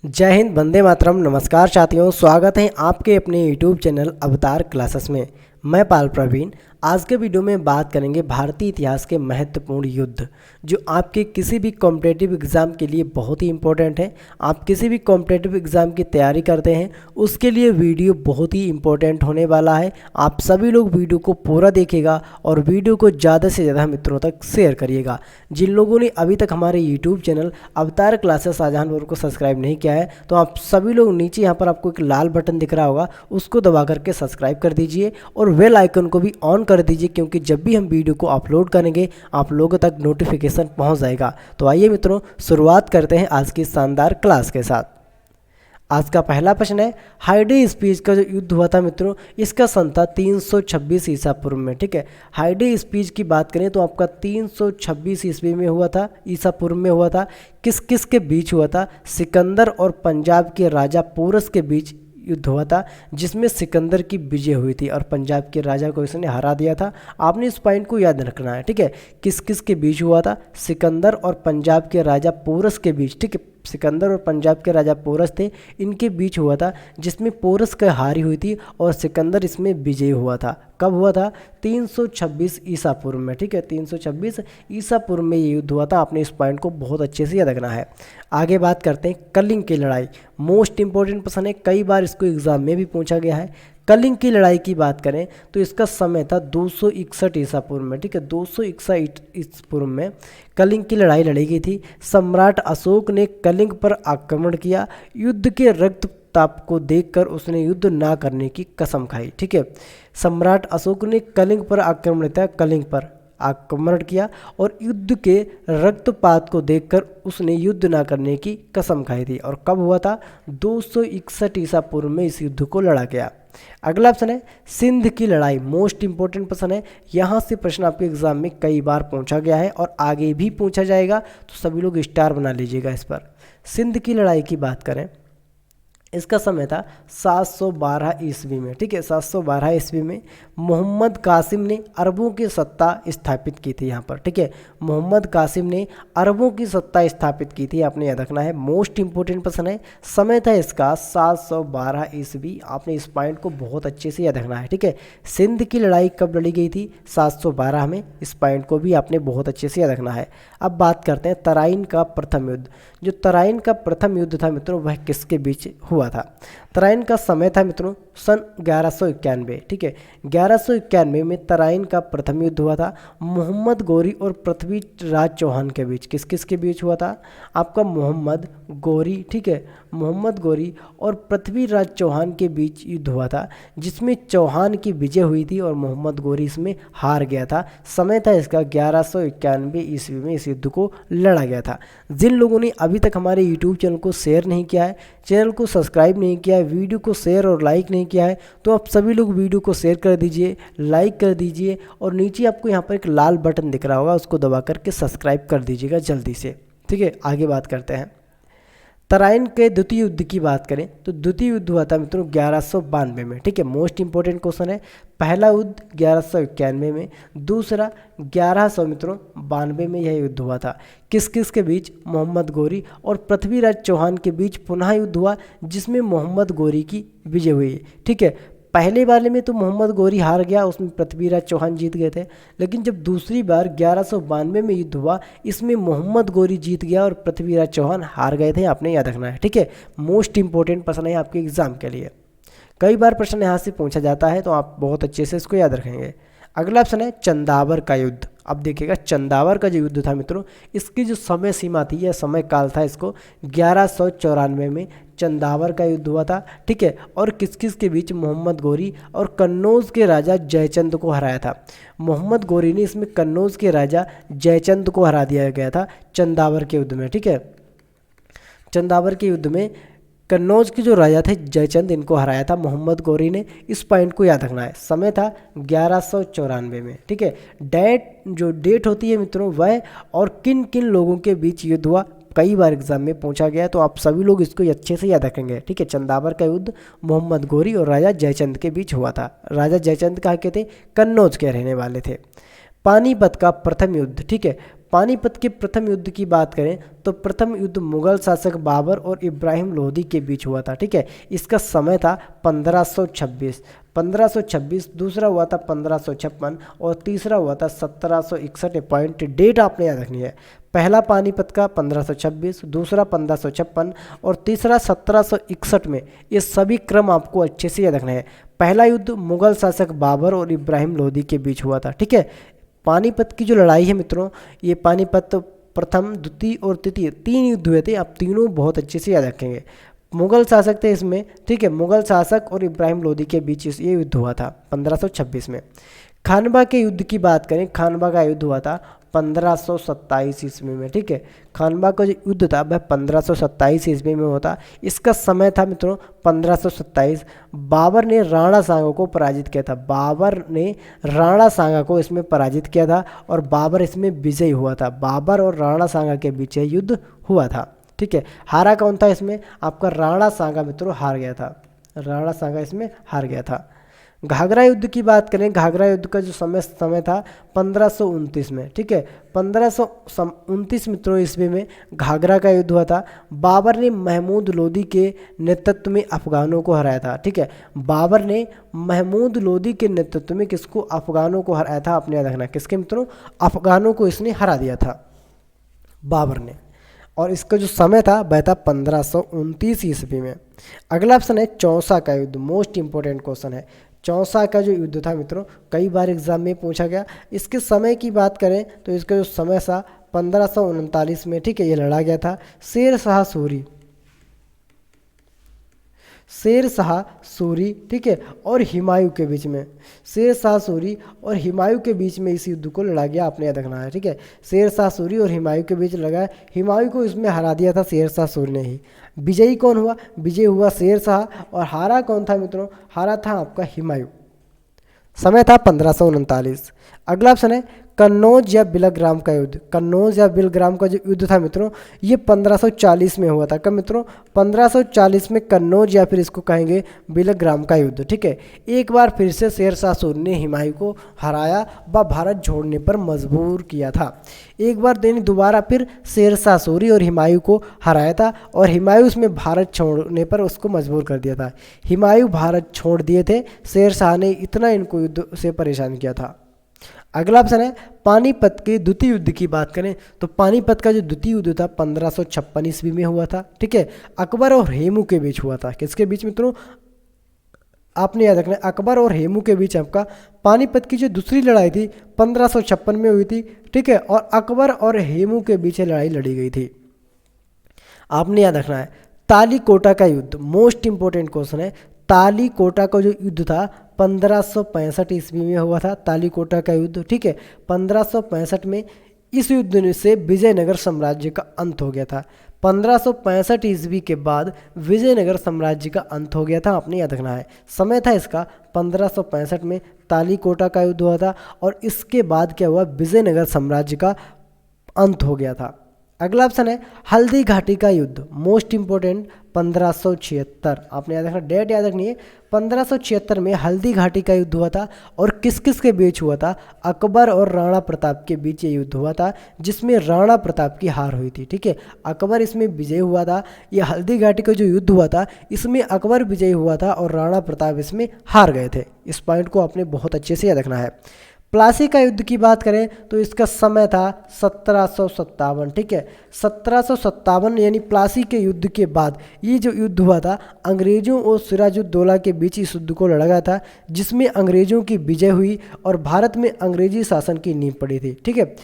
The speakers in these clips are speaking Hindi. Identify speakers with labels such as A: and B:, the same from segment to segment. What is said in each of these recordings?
A: जय हिंद, वंदे मातरम। नमस्कार साथियों, स्वागत है आपके अपने यूट्यूब चैनल अवतार क्लासेस में। मैं पाल प्रवीण। आज के वीडियो में बात करेंगे भारतीय इतिहास के महत्वपूर्ण युद्ध जो आपके किसी भी कॉम्पिटिटिव एग्ज़ाम के लिए बहुत ही इंपॉर्टेंट है। आप किसी भी कॉम्पिटिटिव एग्ज़ाम की तैयारी करते हैं उसके लिए वीडियो बहुत ही इंपॉर्टेंट होने वाला है। आप सभी लोग वीडियो को पूरा देखिएगा और वीडियो को ज़्यादा से ज़्यादा मित्रों तक शेयर करिएगा। जिन लोगों ने अभी तक हमारे यूट्यूब चैनल अवतार क्लासेस शाहजहानपुर को सब्सक्राइब नहीं किया है तो आप सभी लोग नीचे यहाँ पर आपको एक लाल बटन दिख रहा होगा, उसको दबा करके सब्सक्राइब कर दीजिए और बेल आइकन को भी ऑन कर दीजिए, क्योंकि जब भी हम वीडियो को अपलोड करेंगे आप लोगों तक नोटिफिकेशन पहुंच जाएगा। तो आइए मित्रों, शुरुआत करते हैं आज की शानदार क्लास के साथ। आज का पहला प्रश्न है, हाइडे स्पीच का जो युद्ध हुआ था मित्रों, इसका सन था 326 ईसा पूर्व में। ठीक है, हाइडे स्पीच की बात करें तो आपका 326 ईस्वी में हुआ था, ईसा पूर्व में हुआ था। किस किस के बीच हुआ था? सिकंदर और पंजाब के राजा पोरस के बीच युद्ध हुआ था, जिसमें सिकंदर की विजय हुई थी और पंजाब के राजा को इसने हरा दिया था। आपने इस पॉइंट को याद रखना है। ठीक है, किस किस के बीच हुआ था? सिकंदर और पंजाब के राजा पोरस के बीच। ठीक है, सिकंदर और पंजाब के राजा पोरस थे, इनके बीच हुआ था, जिसमें पोरस की हारी हुई थी और सिकंदर इसमें विजयी हुआ था। कब हुआ था? 326 ईसा पूर्व में। ठीक है, 326 ईसा पूर्व में ये युद्ध हुआ था। आपने इस पॉइंट को बहुत अच्छे से याद रखना है। आगे बात करते हैं कलिंग की लड़ाई। मोस्ट इंपॉर्टेंट प्रश्न है, कई बार इसको एग्जाम में भी पूछा गया है। कलिंग की लड़ाई की बात करें तो इसका समय था 261 ईसा पूर्व में। ठीक है, 261 ईसा पूर्व में कलिंग की लड़ाई लड़ी गई थी। सम्राट अशोक ने कलिंग पर आक्रमण किया। युद्ध के रक्तपात को देखकर उसने युद्ध ना करने की कसम खाई। ठीक है, सम्राट अशोक ने कलिंग पर आक्रमण किया, कलिंग पर आक्रमण किया और युद्ध के रक्तपात को देखकर उसने युद्ध ना करने की कसम खाई थी। और कब हुआ था? 261 ईसा पूर्व में इस युद्ध को लड़ा गया। अगला ऑप्शन है सिंध की लड़ाई। मोस्ट इंपॉर्टेंट प्रश्न है, यहाँ से प्रश्न आपके एग्जाम में कई बार पूछा गया है और आगे भी पूछा जाएगा, तो सभी लोग स्टार बना लीजिएगा इस पर। सिंध की लड़ाई की बात करें, इसका समय था 712 ईस्वी में। ठीक है, 712 ईस्वी में मोहम्मद कासिम ने अरबों की सत्ता स्थापित की थी यहाँ पर। ठीक है, मोहम्मद कासिम ने अरबों की सत्ता स्थापित की थी। आपने याद रखना है, मोस्ट इंपोर्टेंट प्रश्न है। समय था इसका 712 ईस्वी। आपने इस पॉइंट को बहुत अच्छे से याद रखना है। ठीक है, सिंध की लड़ाई कब लड़ी गई थी? 712 में। इस पॉइंट को भी आपने बहुत अच्छे से याद रखना है। अब बात करते हैं तराइन का प्रथम युद्ध। जो तराइन का प्रथम युद्ध था मित्रों, वह किसके बीच हुआ था? तराइन का समय था मित्रों सन 1191। ठीक है, 1191 में तराइन का प्रथम युद्ध हुआ था। मोहम्मद गोरी और पृथ्वीराज चौहान के बीच। किस किस के बीच हुआ था? आपका मोहम्मद गोरी, ठीक है, मोहम्मद गोरी और पृथ्वीराज चौहान के बीच युद्ध हुआ था, जिसमें चौहान की विजय हुई थी और मोहम्मद गोरी इसमें हार गया था। समय था इसका 1191 ईस्वी में इस युद्ध को लड़ा गया था। जिन लोगों ने अभी तक हमारे यूट्यूब चैनल को शेयर नहीं किया है, चैनल को सब्सक्राइब नहीं किया है, वीडियो को शेयर और लाइक नहीं किया है, तो आप सभी लोग वीडियो को शेयर कर दीजिए, लाइक कर दीजिए और नीचे आपको यहाँ पर एक लाल बटन दिख रहा होगा, उसको दबा करके सब्सक्राइब कर दीजिएगा जल्दी से। ठीक है, आगे बात करते हैं। तराइन के द्वितीय युद्ध की बात करें तो द्वितीय युद्ध हुआ था मित्रों 1192 में। ठीक है, मोस्ट इंपॉर्टेंट क्वेश्चन है। पहला युद्ध 1191 में, दूसरा 1100 मित्रों 92 में यह युद्ध हुआ था। किस किस के बीच? मोहम्मद गोरी और पृथ्वीराज चौहान के बीच पुनः युद्ध हुआ, जिसमें मोहम्मद गोरी की विजय हुई। ठीक है, पहले वाले में तो मोहम्मद गोरी हार गया, उसमें पृथ्वीराज चौहान जीत गए थे। लेकिन जब दूसरी बार 1192 में युद्ध हुआ, इसमें मोहम्मद गोरी जीत गया और पृथ्वीराज चौहान हार गए थे। आपने याद रखना है। ठीक है, मोस्ट इंपॉर्टेंट प्रश्न है आपके एग्जाम के लिए। कई बार प्रश्न यहाँ से पूछा जाता है, तो आप बहुत अच्छे से इसको याद रखेंगे। अगला ऑप्शन है चंदावर का युद्ध। अब देखिएगा, चंदावर का जो युद्ध था मित्रों, इसकी जो समय सीमा थी या समय काल था, इसको 1194 में चंदावर का युद्ध हुआ था। ठीक है, और किस किस के बीच? मोहम्मद गोरी और कन्नौज के राजा जयचंद को हराया था। मोहम्मद गोरी ने इसमें कन्नौज के राजा जयचंद को हरा दिया गया था चंदावर के युद्ध में। ठीक है, चंदावर के युद्ध में कन्नौज के जो राजा थे जयचंद, इनको हराया था मोहम्मद गोरी ने। इस पॉइंट को याद रखना है। समय था 1194 में। ठीक है, जो डेट होती है मित्रों, वह और किन किन लोगों के बीच युद्ध हुआ, कई बार एग्जाम में पूछा गया, तो आप सभी लोग इसको अच्छे से याद रखेंगे। ठीक है, चंदावर का युद्ध मोहम्मद गोरी और राजा जयचंद के बीच हुआ था। राजा जयचंद कहाँ के थे? कन्नौज के रहने वाले थे। पानीपत का प्रथम युद्ध। ठीक है, पानीपत के प्रथम युद्ध की बात करें तो प्रथम युद्ध मुगल शासक बाबर और इब्राहिम लोदी के बीच हुआ था, ठीक है। इसका समय था 1526। दूसरा हुआ था 1556 और तीसरा हुआ था 1761। पॉइंट डेट आपने याद रखनी है। पहला पानीपत का 1526, दूसरा 1556 और तीसरा 1761 में। ये सभी क्रम आपको अच्छे से याद रखना है। पहला युद्ध मुगल शासक बाबर और इब्राहिम लोदी के बीच हुआ था, ठीक है। पानीपत की जो लड़ाई है मित्रों, ये पानीपत प्रथम, द्वितीय और तृतीय 3 युद्ध हुए थे। अब तीनों बहुत अच्छे से याद रखेंगे। मुगल शासक थे इसमें, ठीक है। मुगल शासक और इब्राहिम लोदी के बीच ये युद्ध हुआ था 1526 में। खानवा के युद्ध की बात करें, खानवा का युद्ध हुआ था 1527 ईस्वी में, ठीक है। खानवा का जो युद्ध था वह 1527 ईस्वी में होता। इसका समय था मित्रों 1527। बाबर ने राणा सांगा को पराजित किया था। बाबर ने राणा सांगा को इसमें पराजित किया था और बाबर इसमें विजयी हुआ था। बाबर और राणा सांगा के बीच यह युद्ध हुआ था, ठीक है। हारा कौन था इसमें? आपका राणा सांगा मित्रों हार गया था। राणा सांगा इसमें हार गया था। घाघरा युद्ध की बात करें, घाघरा युद्ध का जो समय था 1529 में, ठीक है। 1529 मित्रों ईस्वी में घाघरा का युद्ध हुआ था। बाबर ने महमूद लोदी के नेतृत्व में अफगानों को हराया था, ठीक है। बाबर ने महमूद लोदी के नेतृत्व में किसको? अफगानों को हराया था। आपने याद रखना, किसके मित्रों? अफगानों को इसने हरा दिया था बाबर ने। और इसका जो समय था वह था 1529 ईस्वी में। अगला ऑप्शन है चौसा का युद्ध। मोस्ट इंपॉर्टेंट क्वेश्चन है। चौसा का जो युद्ध था मित्रों, कई बार एग्जाम में पूछा गया। इसके समय की बात करें तो इसका जो समय था 1539 में, ठीक है। ये लड़ा गया था शेर शाह सूरी, ठीक है, और हुमायूं के बीच में। शेर शाह सूरी और हुमायूं के बीच में इस युद्ध को लड़ा गया। आपने याद रखना है, ठीक है। शेर शाह सूरी और हुमायूं के बीच लगा। हुमायूं को इसमें हरा दिया था शेर शाह सूरी ने ही। विजयी कौन हुआ? विजयी हुआ शेर शाह। और हारा कौन था मित्रों? हारा था आपका हुमायूं। समय था 1539। अगला ऑप्शन है कन्नौज या बिलग्राम का युद्ध। कन्नौज या बिलग्राम का जो युद्ध था मित्रों, ये 1540 में हुआ था। कब मित्रों? 1540 में कन्नौज या फिर इसको कहेंगे बिलग्राम का युद्ध, ठीक है। एक बार फिर से शेर शाह सूरी ने हुमायूं को हराया व भारत छोड़ने पर मजबूर किया था। एक बार देने दोबारा फिर शेर शाह सूरी और हुमायूं को हराया था और हुमायूं उसमें भारत छोड़ने पर उसको मजबूर कर दिया था। हुमायूं भारत छोड़ दिए थे, शेर शाह ने इतना इनको युद्ध से परेशान किया था। अगला ऑप्शन है पानीपत के द्वितीय युद्ध की बात करें तो पानीपत का जो द्वितीय युद्ध था 1556 ईस्वी में हुआ था, ठीक है। अकबर और हेमू के बीच हुआ था। किसके बीच मित्रों? आपने याद रखना है, अकबर और हेमू के बीच आपका पानीपत की जो दूसरी लड़ाई थी 1556 में हुई थी, ठीक है। और अकबर और हेमू के बीच लड़ाई लड़ी गई थी। आपने याद रखना है तालीकोटा का युद्ध। मोस्ट इंपॉर्टेंट क्वेश्चन है। तालीकोटा का जो युद्ध था 1565 ईस्वी में हुआ था। तालीकोटा का युद्ध, ठीक है। 1565 में इस युद्ध से विजयनगर साम्राज्य का अंत हो गया था। 1565 ईस्वी के बाद विजयनगर साम्राज्य का अंत हो गया था। आपने याद रखना है। समय था इसका 1565 में तालीकोटा का युद्ध हुआ था और इसके बाद क्या हुआ? विजयनगर साम्राज्य का अंत हो गया था। अगला ऑप्शन है हल्दी घाटी का युद्ध। Most important 1576। आपने याद रखना, डेट याद रखनी है। 1576 में हल्दी घाटी का युद्ध हुआ था और किस किस के बीच हुआ था? अकबर और राणा प्रताप के बीच ये युद्ध हुआ था, जिसमें राणा प्रताप की हार हुई थी, ठीक है। अकबर इसमें विजय हुआ था। ये हल्दी घाटी का जो युद्ध हुआ था इसमें अकबर विजयी हुआ था और राणा प्रताप इसमें हार गए थे। इस पॉइंट को आपने बहुत अच्छे से याद रखना है। प्लासी का युद्ध की बात करें तो इसका समय था 1757, ठीक है। 1757 यानी प्लासी के युद्ध के बाद ये जो युद्ध हुआ था अंग्रेजों और सिराजुद्दौला के बीच इस युद्ध को लड़ा गया था, जिसमें अंग्रेजों की विजय हुई और भारत में अंग्रेजी शासन की नींव पड़ी थी, ठीक है।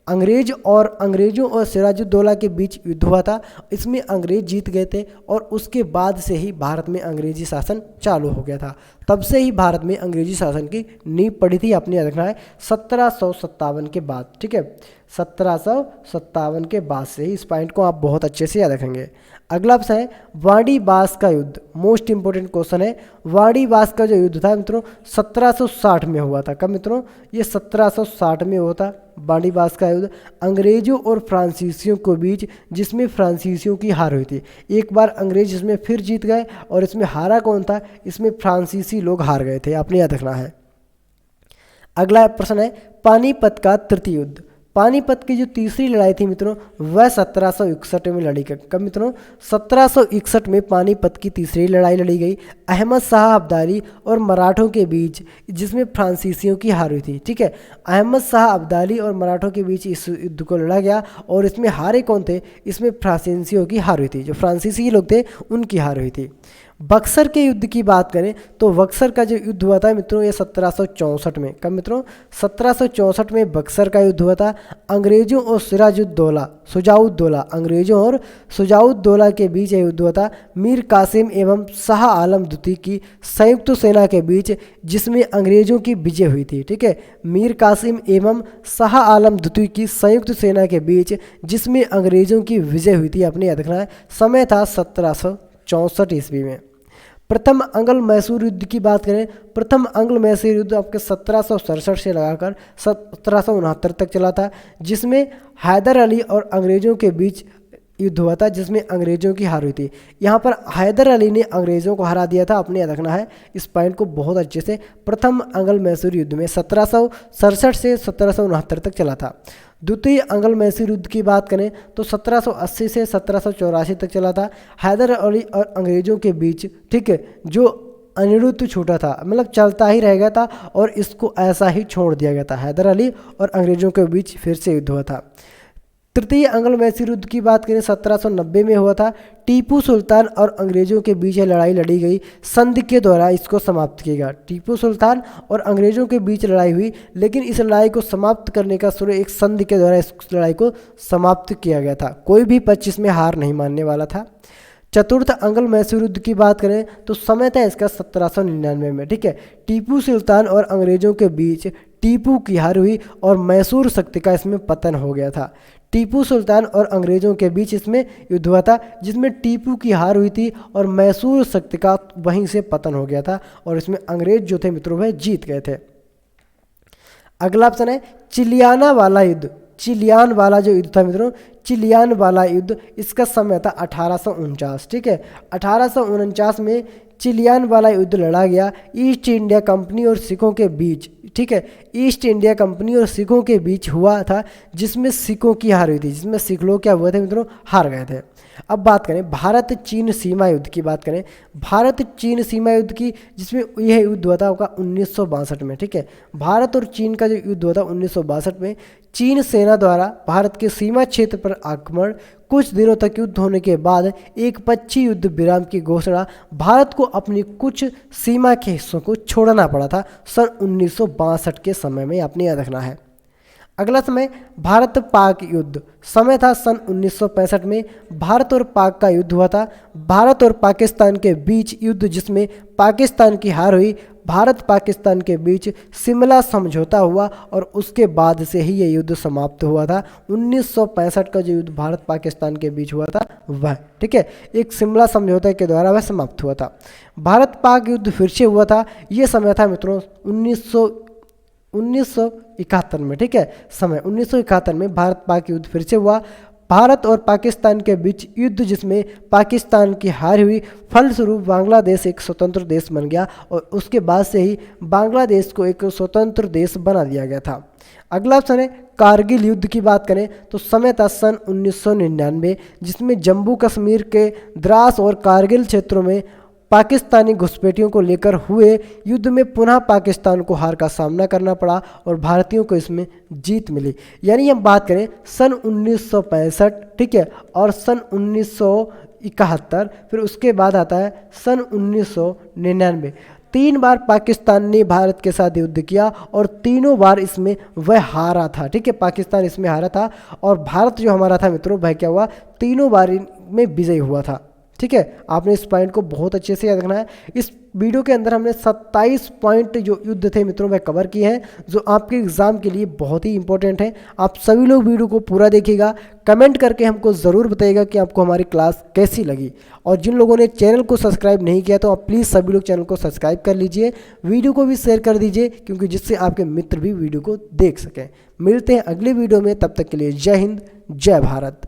A: अंग्रेजों और सिराजुद्दौला के बीच युद्ध हुआ था। इसमें अंग्रेज जीत गए थे और उसके बाद से ही भारत में अंग्रेजी शासन चालू हो गया था। तब से ही भारत में अंग्रेजी शासन की नींव पड़ी थी। आपने याद रखना है 1757 के बाद, ठीक है। 1757 के बाद से ही इस पॉइंट को आप बहुत अच्छे से याद रखेंगे। अगला ऑप्शन है वाड़ी बास का युद्ध। मोस्ट इंपोर्टेंट क्वेश्चन है। वाड़ी बास का जो युद्ध था मित्रों 1760 में हुआ था। कब मित्रों? ये 1760 में हुआ था वाड़ी बास का युद्ध अंग्रेजों और फ्रांसीसियों के बीच, जिसमें फ्रांसीसियों की हार हुई थी। एक बार अंग्रेज इसमें फिर जीत गए और इसमें हारा कौन था? इसमें फ्रांसीसी लोग हार गए थे। आपने याद रखना है। अगला प्रश्न है पानीपत का तृतीय युद्ध। पानीपत की जो तीसरी लड़ाई थी मित्रों वह 1761 में लड़ी गई। कब मित्रों? 1761 में पानीपत की तीसरी लड़ाई लड़ी गई अहमद शाह अब्दाली और मराठों के बीच, जिसमें फ्रांसीसियों की हार हुई थी। ठीक है, अहमद शाह अब्दाली और मराठों के बीच इस युद्ध को लड़ा गया और इसमें हारे कौन थे? इसमें फ्रांसीसियों की हार हुई थी, जो फ्रांसीसी लोग थे उनकी हार हुई थी। बक्सर के युद्ध की बात करें तो बक्सर का जो युद्ध हुआ था मित्रों ये 1764 में। कब मित्रों? 1764 में बक्सर का युद्ध हुआ था। अंग्रेजों और सुजाउद्दौला अंग्रेजों और सुजाउद्दौला के बीच यह युद्ध हुआ था। मीर कासिम एवं शाह आलम द्वितीय की संयुक्त सेना के बीच, जिसमें अंग्रेजों की विजय हुई थी। ठीक है, मीर कासिम एवं शाह आलम द्वितीय की संयुक्त सेना के बीच, जिसमें अंग्रेजों की विजय हुई थी। अपने याद रखना है, समय था 1764 ईस्वी में। प्रथम अंग्ल मैसूर युद्ध की बात करें, प्रथम अंग्ल मैसूर युद्ध आपके 1767 से लगाकर 1769 तक चला था, जिसमें हैदर अली और अंग्रेजों के बीच युद्ध हुआ था, जिसमें अंग्रेजों की हार हुई थी। यहाँ पर हैदर अली ने अंग्रेजों को हरा दिया था। अपने याद रखना है इस पॉइंट को बहुत अच्छे से। प्रथम अंग्ल मैसूर युद्ध में 1767 से 1769 तक चला था। द्वितीय अंग्ल मैसूर युद्ध की बात करें तो 1780 से 1784 तक चला था। हैदर अली और अंग्रेजों के बीच, ठीक है, जो अनिरुद्ध छूटा था, मतलब चलता ही रह गया था और इसको ऐसा ही छोड़ दिया गया था। हैदर अली और अंग्रेजों के बीच फिर से युद्ध हुआ था। तृतीय अंग्ल मैसूर युद्ध की बात करें 1790 में हुआ था। टीपू सुल्तान और अंग्रेजों के बीच यह लड़ाई लड़ी गई, संधि के द्वारा इसको समाप्त किया गया। टीपू सुल्तान और अंग्रेजों के बीच लड़ाई हुई, लेकिन इस लड़ाई को समाप्त करने का श्रेय एक संधि के द्वारा इस लड़ाई को समाप्त किया गया था। कोई भी पक्ष इसमें हार नहीं मानने वाला था। चतुर्थ अंग्ल मैसूर युद्ध की बात करें तो समय था इसका 1799 में। ठीक है, टीपू सुल्तान और अंग्रेजों के बीच टीपू की हार हुई और मैसूर शक्ति का इसमें पतन हो गया था। टीपू सुल्तान और अंग्रेजों के बीच इसमें युद्ध हुआ था, जिसमें टीपू की हार हुई थी और मैसूर शक्ति का वहीं से पतन हो गया था और इसमें अंग्रेज जो थे मित्रों वह जीत गए थे। अगला ऑप्शन है चिलियाना वाला युद्ध। चिलियान वाला जो युद्ध था मित्रों, चिलियान वाला युद्ध, इसका समय था 1849। ठीक है, 1849 में चिलियान वाला युद्ध लड़ा गया ईस्ट इंडिया कंपनी और सिखों के बीच। ठीक है, ईस्ट इंडिया कंपनी और सिखों के बीच हुआ था, जिसमें सिखों की हार हुई थी, जिसमें सिख लोग क्या हुए थे मित्रों? हार गए थे। अब बात करें भारत चीन सीमा युद्ध की बात करें, भारत चीन सीमा युद्ध की, जिसमें यह युद्ध हुआ था 1962 में। ठीक है, भारत और चीन का जो युद्ध हुआ था 1962 में, चीन सेना द्वारा भारत के सीमा क्षेत्र पर आक्रमण, कुछ दिनों तक युद्ध होने के बाद एक पक्षी युद्ध विराम की घोषणा, भारत को अपनी कुछ सीमा के हिस्सों को छोड़ना पड़ा था सन 1962 के समय में, आपने याद रखना है। अगला समय भारत पाक युद्ध, समय था सन 1965 में। भारत और पाक का युद्ध हुआ था, भारत और पाकिस्तान के बीच युद्ध, जिसमें पाकिस्तान की हार हुई। भारत पाकिस्तान के बीच शिमला समझौता हुआ और उसके बाद से ही ये युद्ध समाप्त हुआ था। 1965 का जो युद्ध भारत पाकिस्तान के बीच हुआ था वह, ठीक है, एक शिमला समझौते के द्वारा वह समाप्त हुआ था। भारत पाक युद्ध फिर से हुआ था, ये समय था मित्रों 1971 में। ठीक है, समय 1971 में भारत पाक युद्ध फिर से हुआ, भारत और पाकिस्तान के बीच युद्ध, जिसमें पाकिस्तान की हार हुई। फलस्वरूप बांग्लादेश एक स्वतंत्र देश बन गया और उसके बाद से ही बांग्लादेश को एक स्वतंत्र देश बना दिया गया था। अगला ऑप्शन है कारगिल युद्ध की बात करें तो समय था सन 1999, जिसमें जम्मू कश्मीर के द्रास और कारगिल क्षेत्रों में पाकिस्तानी घुसपैठियों को लेकर हुए युद्ध में पुनः पाकिस्तान को हार का सामना करना पड़ा और भारतीयों को इसमें जीत मिली। यानी हम बात करें सन 1965, ठीक है, और सन 1971, फिर उसके बाद आता है सन 1999। 3 बार पाकिस्तान ने भारत के साथ युद्ध किया और तीनों बार इसमें वह हारा था। ठीक है, पाकिस्तान इसमें हारा था और भारत जो हमारा था मित्रों वह क्या हुआ? तीनों बार में विजयी हुआ था। ठीक है, आपने इस पॉइंट को बहुत अच्छे से याद रखना है। इस वीडियो के अंदर हमने 27 पॉइंट जो युद्ध थे मित्रों वह कवर किए हैं, जो आपके एग्जाम के लिए बहुत ही इंपॉर्टेंट है। आप सभी लोग वीडियो को पूरा देखिएगा, कमेंट करके हमको ज़रूर बताइएगा कि आपको हमारी क्लास कैसी लगी। और जिन लोगों ने चैनल को सब्सक्राइब नहीं किया तो आप प्लीज़ सभी लोग चैनल को सब्सक्राइब कर लीजिए, वीडियो को भी शेयर कर दीजिए, क्योंकि जिससे आपके मित्र भी वीडियो को देख सकें। मिलते हैं अगले वीडियो में, तब तक के लिए जय हिंद, जय भारत।